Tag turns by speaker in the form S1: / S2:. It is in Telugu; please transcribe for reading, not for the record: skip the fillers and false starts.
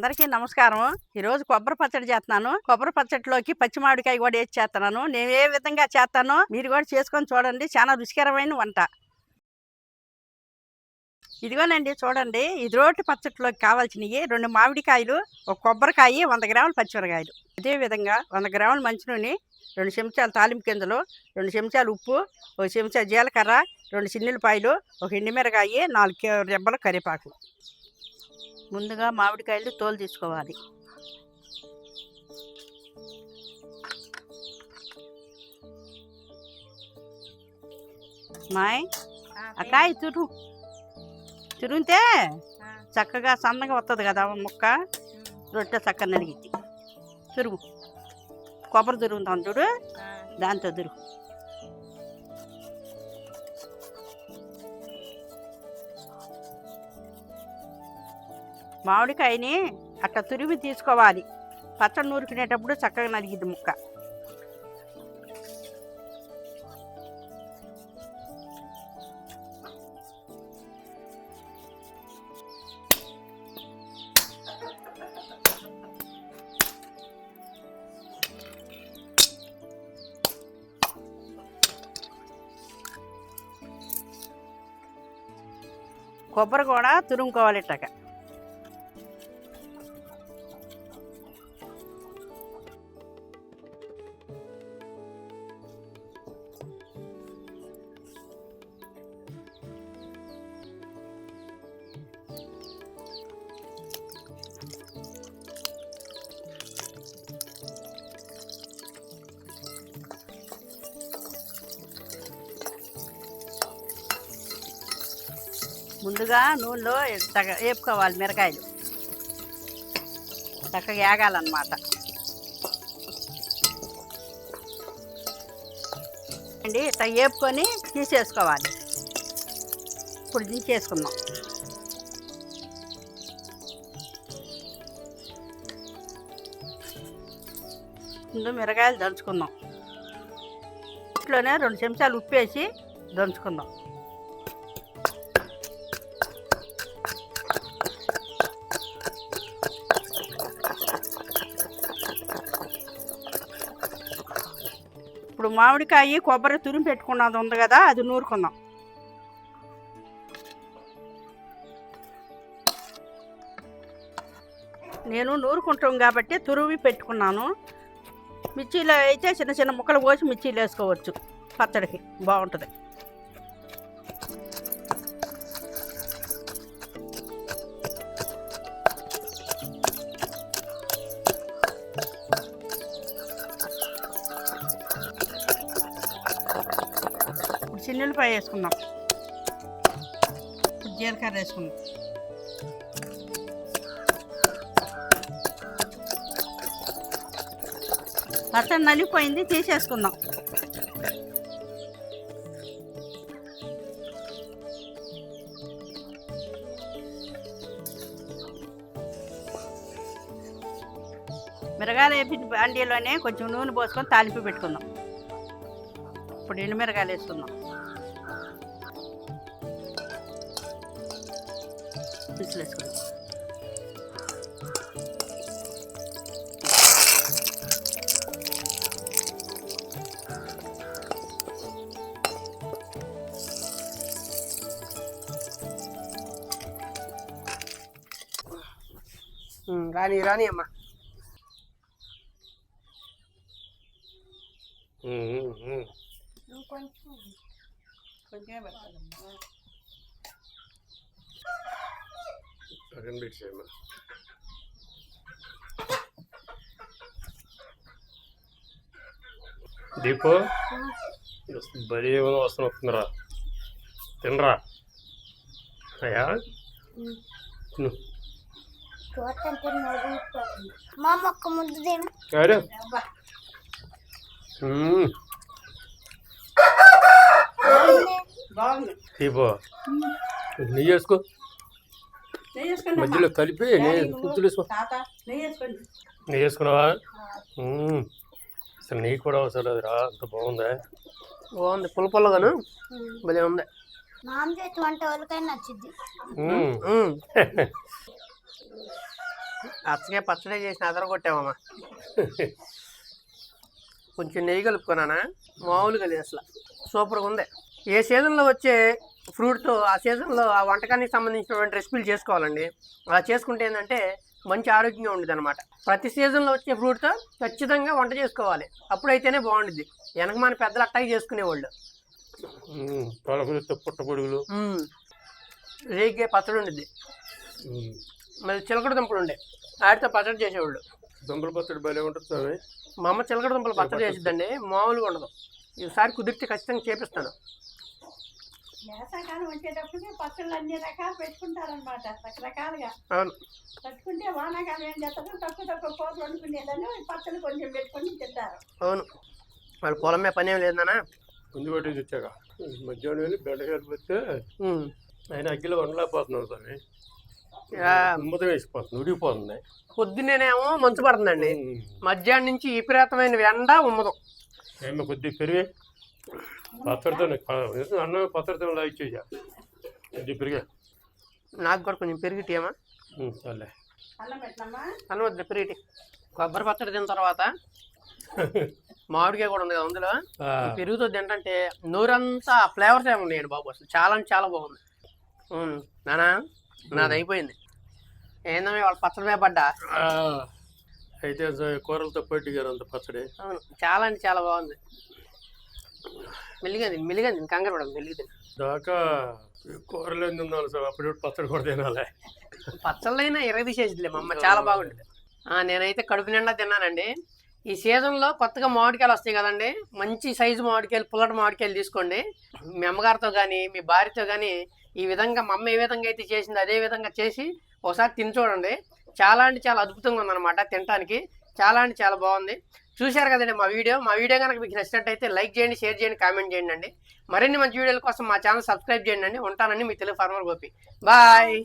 S1: అందరికీ నమస్కారం. ఈరోజు కొబ్బరి పచ్చడి చేస్తున్నాను. కొబ్బరి పచ్చడిలోకి పచ్చి మామిడికాయ కూడా వేసి చేస్తున్నాను. నేను ఏ విధంగా చేస్తానో మీరు కూడా చేసుకొని చూడండి. చాలా రుచికరమైన వంట. ఇదిగోనండి చూడండి. ఇది రోటి పచ్చడిలోకి కావాల్సినవి 2 మామిడికాయలు, ఒక కొబ్బరికాయ, 100 గ్రాముల పచ్చిమిరకాయలు. ఇదే విధంగా 100 గ్రాముల మంచినూనె, 2 చెంచాలు తాలింపు గింజలు, 2 చెంచాలు ఉప్పు, 1 చెంచా జీలకర్ర, 2 చిన్నులపాయలు, ఒక ఎండుమిరకాయ, 4 రెబ్బల కరివేపాకు. ముందుగా మామిడికాయలు తోలు తీసుకోవాలి. మాయ్ అక్కాయ తురిగితే చక్కగా సన్నగా వస్తుంది కదా ముక్క, రొట్టె చక్కగా నలిగిద్ది. తురుగు కొబ్బరి తురుగుతాం చూడు, దాంతో తురుగు. మామిడికాయని అట్లా తురిమి తీసుకోవాలి. పచ్చడి నూరుకునేటప్పుడు చక్కగా నలిగిద్ది ముక్క. కొబ్బరి కూడా తురుముకోవాలి ఇట్టక. ముందుగా నూనెలో వేపుకోవాలి మిరకాయలు, చక్కగా ఏగాలన్నమాట అండి. ఇట్లా వేపుకొని తీసేసుకోవాలి. ఇప్పుడు దించేసుకుందాం. ముందు మిరకాయలు దంచుకుందాం. ఇంట్లోనే 2 చెంచాలు ఉప్పు వేసి దంచుకుందాం. ఇప్పుడు మామిడికాయ కొబ్బరి తురిమి పెట్టుకున్నది ఉంది కదా, అది నూరుకుందాం. నేను నూరుకుంటాం కాబట్టి తురిమి పెట్టుకున్నాను. మిర్చీలో అయితే చిన్న చిన్న ముక్కలు కోసి మిర్చీలు వేసుకోవచ్చు, పచ్చడికి బాగుంటుంది. చిన్నులపాయ వేసుకుందాం. జీలకర్ర వేసుకుందాం. పచ్చడి నలిగిపోయింది, తీసేసుకుందాం. మిరగాయలు వేపి బాండీలోనే కొంచెం నూనె పోసుకొని తాలింపు పెట్టుకుందాం. ఇప్పుడు ఎండుమిరకాయలు వేసుకుందాం. మిక్సీలో వేసుకుందాం.
S2: రాని రాని అమ్మా.
S3: దీపు బరీ వస్తున్న వస్తుందిరా, తినరా అయ్యా. దీపు నెయ్యి వేసుకో, మధ్యలో కలిపి నెయ్యి వేసుకో. నెయ్యి వేసుకున్నావా? అసలు నెయ్యి కూడా అవసరం లేదురా, అంత బాగుందా?
S2: బాగుంది, పుల్ల పుల్లగాను భలే ఉంది. అచ్చగా పచ్చడి చేసిన అదరగొట్టామమ్మా. కొంచెం నెయ్యి కలుపుకున్నానా, మామూలుగా లేదు అసలు, సూపర్గా ఉంది. ఏ సీజన్లో వచ్చే ఫ్రూట్తో ఆ సీజన్లో ఆ వంటకానికి సంబంధించినటువంటి రెసిపీలు చేసుకోవాలండి. అలా చేసుకుంటే ఏంటంటే మంచి ఆరోగ్యంగా ఉండేది అనమాట. ప్రతి సీజన్లో వచ్చే ఫ్రూట్తో ఖచ్చితంగా వంట చేసుకోవాలి, అప్పుడైతేనే బాగుంటుంది. వెనక మన పెద్దలు అట్టాగే చేసుకునేవాళ్ళు.
S3: తొలకలు పుట్టగొడుగులు,
S2: రేగే పచ్చడి ఉండిద్ది, మళ్ళీ చిలకడ దుంపలు ఉండే వాటితో పచ్చడి చేసేవాళ్ళు.
S3: దుంపల పచ్చడి భలే ఉంటుంది.
S2: మా అమ్మ చిలకడ దుంపలు పచ్చడి చేసిద్దండి, మామూలుగా ఉండదు. ఈసారి కుదిరితే ఖచ్చితంగా చేపిస్తాను.
S1: వేసవకాలం వచ్చేటప్పటికి పచ్చళ్ళు అన్ని రకాలు పెట్టుకుంటారనమాట, రకరకాలుగా
S2: అవును.
S1: పెట్టుకుంటే వానాకాలం ఏం చేస్తారు, తక్కువ కూరలు వండుకునేదాన్ని పచ్చళ్ళు కొంచెం పెట్టుకొని తింటారు.
S2: అవును, వాళ్ళ పొలం మీద పని ఏం లేదన్నా.
S3: ముందు పట్టి తెచ్చాక మధ్యాహ్నం వెళ్ళి బెండకాయలు పెడితే ఆయన అగ్గిలో వండలేకపోతున్నాడు. స్వామి ఉమ్మతం వేసిపోతుంది, ఉడికిపోతుంది.
S2: పొద్దున్నేనేమో మంచు పడుతుందండి, మధ్యాహ్నం నుంచి విపరీతమైన ఎండ ఉమ్మదం.
S3: ఏమో కొద్దిగా పెరిగి పచ్చడితో అన్నం పచ్చడితో ఇచ్చేసా, కొద్దిగా పెరిగా.
S2: నాకు కూడా కొంచెం పెరిగిటేమా,
S3: సర్లే
S1: అన్నం పెట్టినమ్మా,
S2: అన్నం వద్దు పెరిగిటి. కొబ్బరి పచ్చడి తిన్న తర్వాత మామిడికాయ కూడా ఉంది కదా అందులో, పెరుగుతో తింటే నోరంతా ఫ్లేవర్స్ ఏమి ఉన్నాయండి బాబు, అసలు చాలా అంటే చాలా బాగుంది. నానా నాది అయిపోయింది. ఏందమే వాళ్ళ పచ్చడి మీద పడ్డా.
S3: అయితే కూరలతో పట్టిగారు అంత పచ్చడి.
S2: అవును, చాలా అంటే చాలా బాగుంది. మెల్లిగా కంగారు పడదు, మెల్లిగా
S3: దాకా కూరలు ఎందుకు తినాలి సార్, అప్పుడు పచ్చడి కూడా తినాలి.
S2: పచ్చళ్ళైనా తీసేసిలే మా అమ్మ, చాలా బాగుంటుంది. నేనైతే కడుపు నిండా తిన్నానండి. ఈ సీజన్లో కొత్తగా మామిడికాయలు వస్తాయి కదండి, మంచి సైజు మామిడికాయలు, పుల్లటి మామిడికాయలు తీసుకోండి. మీ అమ్మగారితో కానీ మీ భార్యతో కానీ ఈ విధంగా మా అమ్మ ఏ విధంగా అయితే చేసిందో అదే విధంగా చేసి ఒకసారి తిని చూడండి. చాలా అంటే చాలా అద్భుతంగా ఉందన్నమాట, తినడానికి చాలా అంటే చాలా బాగుంది. చూశారు కదండి మా వీడియో కనుక మీకు నచ్చినట్టయితే లైక్ చేయండి, షేర్ చేయండి, కామెంట్ చేయండి అండి. మరిన్ని మంచి వీడియోల కోసం మా ఛానల్ సబ్స్క్రైబ్ చేయండి అండి. ఉంటానండి మీ తెలుగు ఫార్మర్ గోపి. బాయ్.